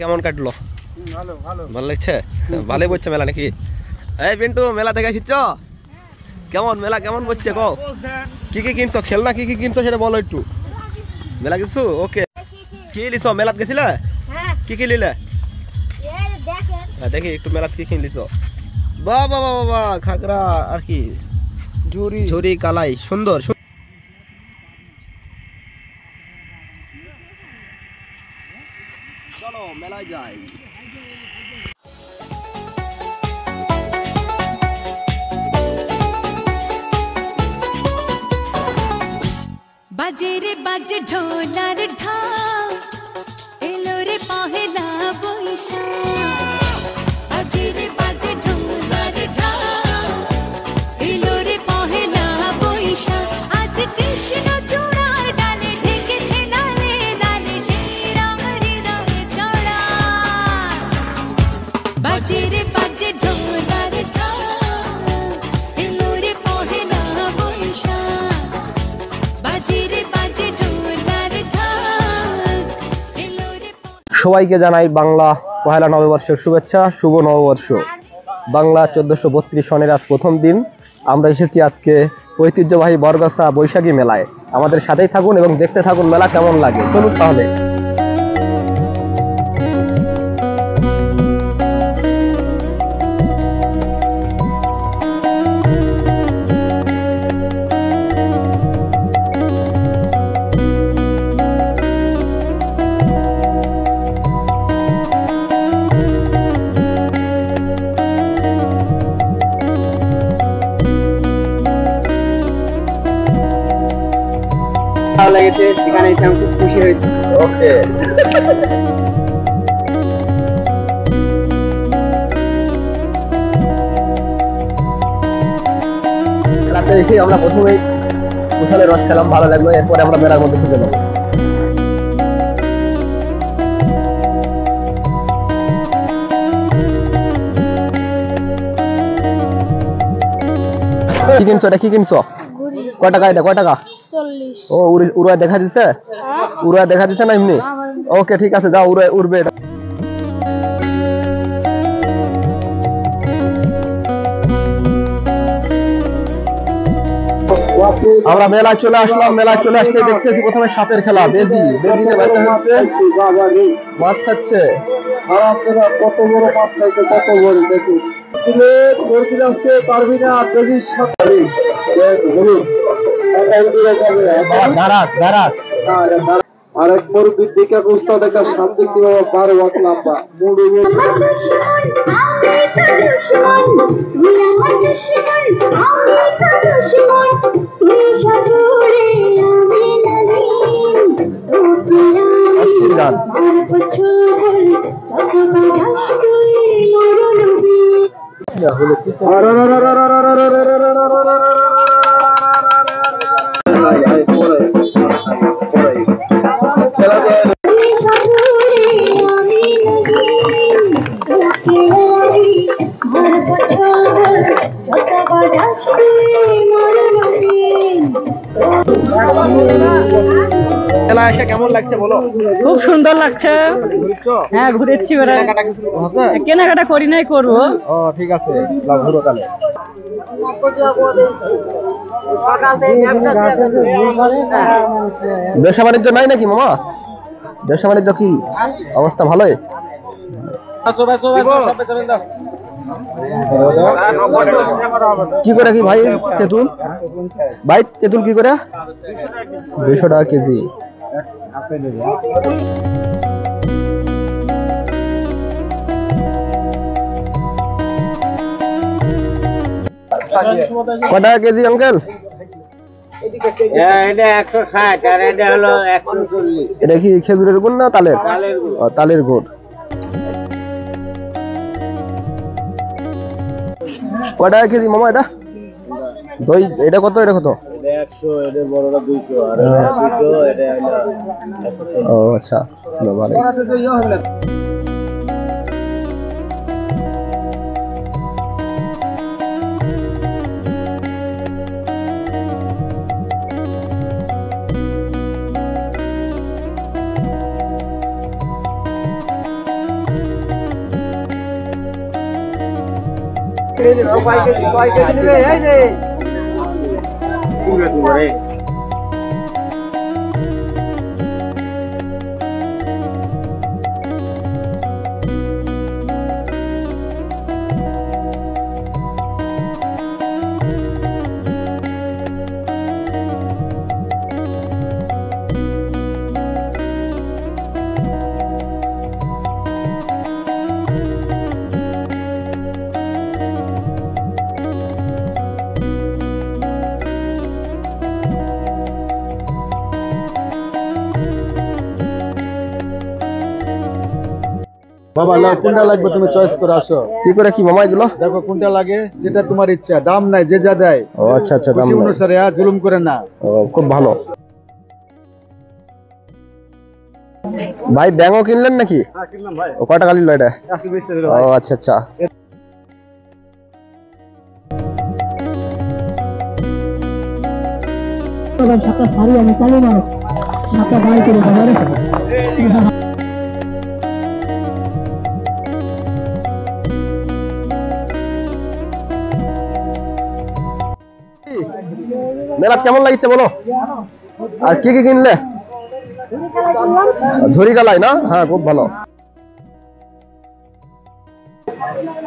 কেমন কাটলো? ভালো ভালো ভালো লাগছে? ভালোই বলছে মেলা নাকি? এই পিন্টু, মেলা দেখে এসেছ? কেমন মেলা কেমন বলছে কও? কি কি কিনছো? খেলনা কি কি কিনছো সেটা বলো একটু। মেলা কিছু ওকে। কি লিছো? মেলাত গেছিলে? কি কি নিলে? দেখি একটু মেলাত কি কিনলিছো? বাহ বাহ বাহ বাহ, খাগড়া আর কি ঝুরি ঝুরি কালাই সুন্দর। চলো মেলায় যাই। বাজে রে বাজে ঢোলার ঢাক, এলো রে পহেলা বৈশাখ। বাজে রে বাজে ঢোলার ঢাক, এলো রে পহেলা বৈশাখ। আজ কৃষ্ণ চূড়ার ডালে ঢেকেছে লালে লালে, সেই রং হৃদয়ে ছড়া। বাজে রে বাজে ঢোলার ঢাক, এলো রে পহেলা বৈশাখ। সবাইকে জানাই বাংলা পহেলা নববর্ষের শুভেচ্ছা, শুভ নববর্ষ। বাংলা 1432 সনের আজ প্রথম দিন। আমরা এসেছি আজকে ঐতিহ্যবাহী বরগাছা বৈশাখী মেলায়। আমাদের সাথেই থাকুন এবং দেখতে থাকুন মেলা কেমন লাগে। চলুন তাহলে। ভালো লেগেছে, এখানে এসে আমি খুব খুশি হয়েছি। ওকে, রাতে এসে আমরা প্রথমেই কুশালের রস খেলাম, ভালো লাগলো। এরপরে আমরা মেলার মধ্যে ঢুকে যাবো। কি কিনছো? এটা কি কিনছো? কয় টাকা এটা? কয় টাকা? 40। ও উড়া দেখা দিছে? উড়া দেখা দিছে না এমনি? ওকে ঠিক আছে, যাও উড়বে এটা। আমরা মেলায় চলে আসলাম। মেলায় চলে আসতে দেখতেছি প্রথমে সাপের খেলা, বেজিতে বাইতে হচ্ছে, মাছ খাচ্ছে। আর আপনারা কত বড় মাছ খাইছে, কত বড় দেখুন। পারবি না বেজির সাথে দারাস আর এক মুরগির দিকে রুস্তা দেখা সামনে কিভাবে 12 হাত লম্বা মুড়ি গান। মেলা এসে কেমন লাগছে বলো? খুব সুন্দর লাগছে। হ্যাঁ ঘুরেছি, কেনাকাটা করি নাই, করবো। ও ঠিক আছে, ঘুরো তাহলে। ব্যবসা বাণিজ্য নাই নাকি মামা? ব্যবসা বাণিজ্য কি অবস্থা? ভালোই। কি করে কি ভাই তেঁতুল? ভাই তেঁতুল কি করে? 200 টাকা কেজি। কত টাকা কেজি আঙ্কেল? এটা কি খেজুরের গুড় না তালের? তালের গুড়। কয় টাকা কেজি মামা এটা? দই এটা কত? এটা কত? 100, এটা বড়টা 200, আর 200 এটা 140। ও আচ্ছা, ভালো। বাবা লাও কোনটা লাগবে তুমি চয়েস করে আসো। কি করে কি মামা এগুলো? দেখো কোনটা লাগে, যেটা তোমার ইচ্ছা, দাম নাই, যে যা দেয়। ও আচ্ছা আচ্ছা, দাম খুশি নাই। অনুসারে, জুলুম করে না। ও খুব ভালো। ভাই ব্যাঙও কিনলেন নাকি? কিনলাম ভাই। ও কয় টাকা নিল এটা? 120 টাকা। ও আচ্ছা আচ্ছা। মেলা কেমন লাগছে বলো? আর কি কি কিনলে? ঝুরি কালাই না? হ্যাঁ খুব ভালো।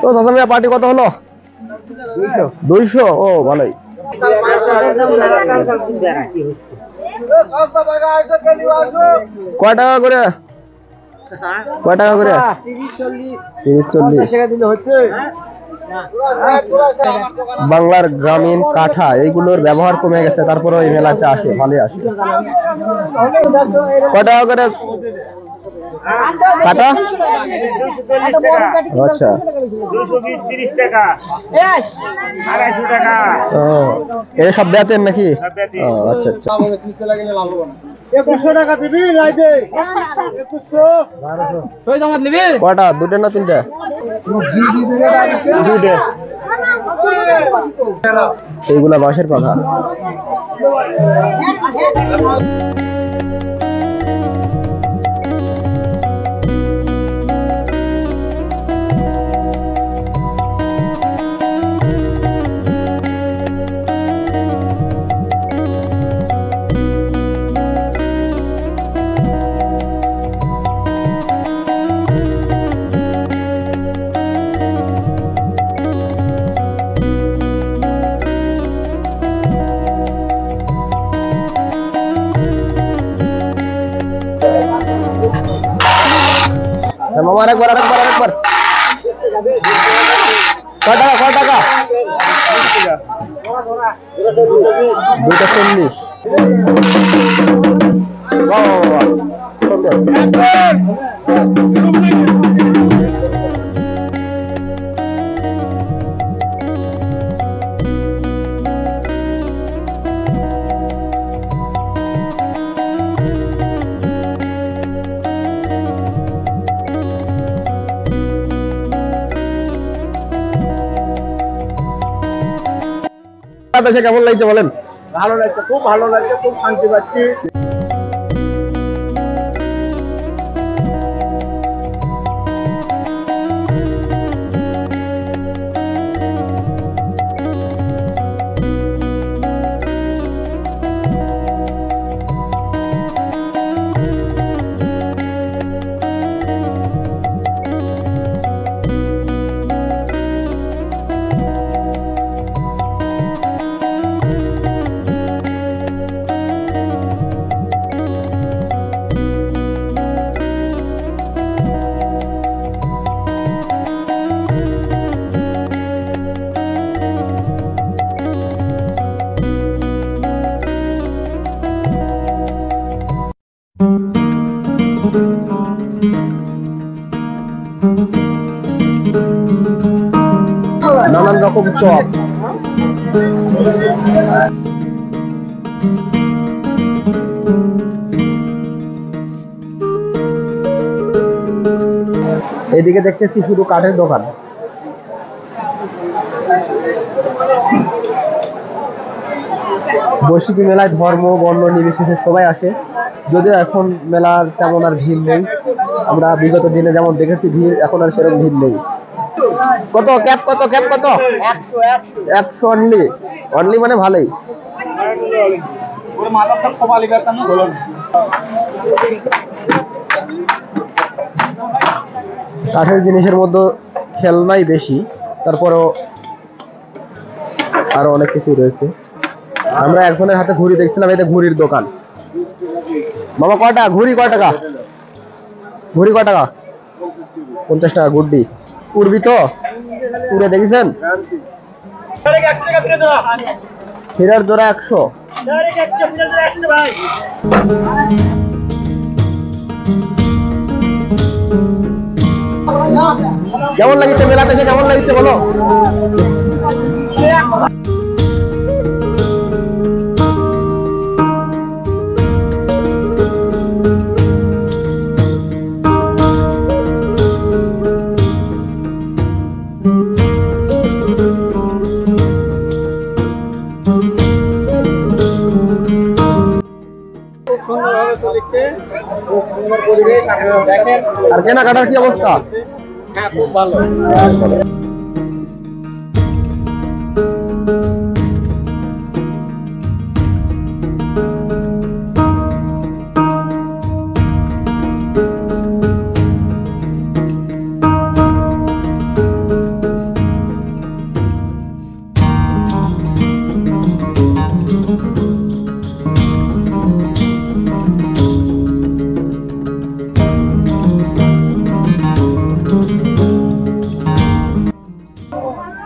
তো সাসামিয়া পার্টি কত হলো? 200। ও ভালোই। কয় টাকা করে? কয় টাকা করে? 30-40। বাংলার গ্রামীণ কাঠা এইগুলোর ব্যবহার কমে গেছে, তারপরে এই মেলাতে আসে, ভালোই আসে। কয় টাকা করে কাটা? আচ্ছা, 230 টাকা, 250 টাকা। ও এটা সব বেতের নাকি? ও আচ্ছা আচ্ছা। 2100 টাকা দিবি নাই দে? 2100 কয়টা? দুটো না তিনটা? দুটো। এইগুলা বাঁশের পাখা। মামা আরেকবার আরেকবার আরেকবার। কয় টাকা? কয় টাকা? 240। বাহ বাহ বাহ, সুন্দর। দেশে কেমন লাগছে বলেন? ভালো লাগছে, খুব ভালো লাগছে, খুব শান্তি পাচ্ছি। নানান রকম চপ। এদিকে দেখতেছি শুধু কাঠের দোকান। বৈশাখী মেলায় ধর্ম বর্ণ নির্বিশেষে সবাই আসে, যদিও এখন মেলার তেমন আর ভিড় নেই। আমরা বিগত দিনে যেমন দেখেছি ভিড়, এখন আর সেরকম ভিড় নেই। কত ক্যাপ কত 100 অনলি অনলি মানে ভালোই। কাঠের জিনিসের মধ্যে খেলনাই বেশি, তারপরেও আরো অনেক কিছু রয়েছে। আমরা একজনের হাতে ঘুড়ি দেখছিলাম, এটা ঘুড়ির দোকান। বাবা কয় টাকা ঘুড়ি, কয় টাকা ঘুড়ি, কয় টাকা? 50 টাকা গুড্ডি। উড়বি তো? উড়ে দেখেছেন? ফিরার জোড়া 100। কেমন লাগিছে মেলাতে এসে, কেমন লাগিছে বলো? আর কেনাকাটার কি অবস্থা? খুব ভালো।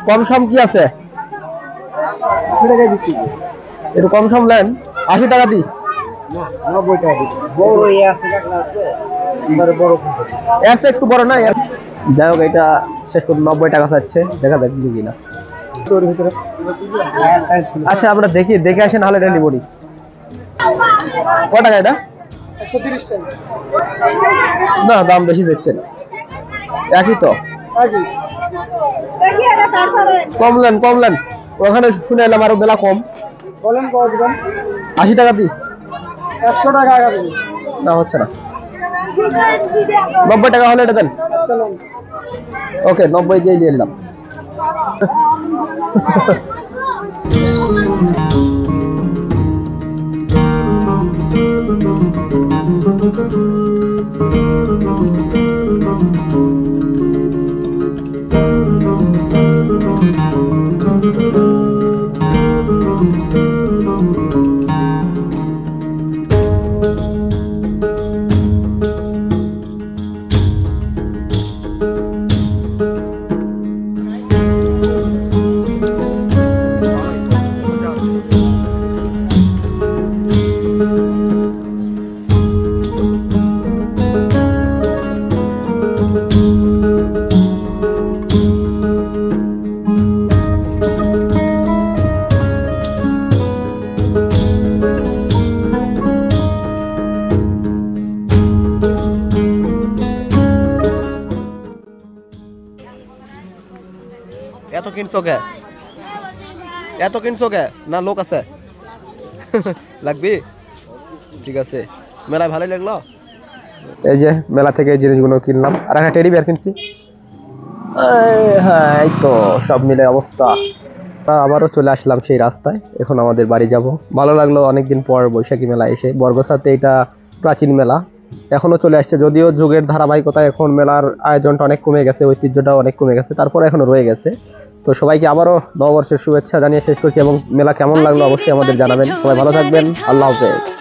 কম সম কি আছে? একটু কম সম নেন, 80 টাকা দিই। 90 টাকা দিই। বড় আছে একটু বড় না। যাই হোক, এটা শেষ করে 90 টাকা চাচ্ছে, দেখা যাক দিবি কিনা। আচ্ছা আমরা দেখে আসি, নাহলে এটা নিবনি। কত টাকা এটা? 130 টাকা। না দাম বেশি যাচ্ছেন, একই তো। কমলেন ওখানে শুনে এলাম আরো বেলা কম। বলেন কত দিবেন? 80 টাকা দিই। 100 টাকা আগে দিন। না হচ্ছে না, 90 টাকা হলে এটা দেন। চলুন ওকে 90 দিয়ে নিলাম। এত কিনছো কে না লোক আছে? লাগবি? ঠিক আছে, মেলায় ভালোই লাগলো। এই যে মেলা থেকে এই জিনিসগুলো কিনলাম, আর একটা টেডি বিয়ার কিনছি। হ্যাঁ এই তো সব মিলে অবস্থা। আবারও চলে আসলাম সেই রাস্তায়, এখন আমাদের বাড়ি যাব। ভালো লাগলো অনেকদিন পর বৈশাখী মেলা এসে। বর্গসাতে এটা প্রাচীন মেলা, এখনো চলে আসছে, যদিও যুগের ধারাবাহিকতায় এখন মেলার আয়োজনটা অনেক কমে গেছে, ঐতিহ্যটা অনেক কমে গেছে, তারপরে এখনো রয়ে গেছে। তো সবাইকে আবারও নববর্ষের শুভেচ্ছা জানিয়ে শেষ করছি, এবং মেলা কেমন লাগলো অবশ্যই আমাদের জানাবেন। সবাই ভালো থাকবেন, আল্লাহ হাফেজ।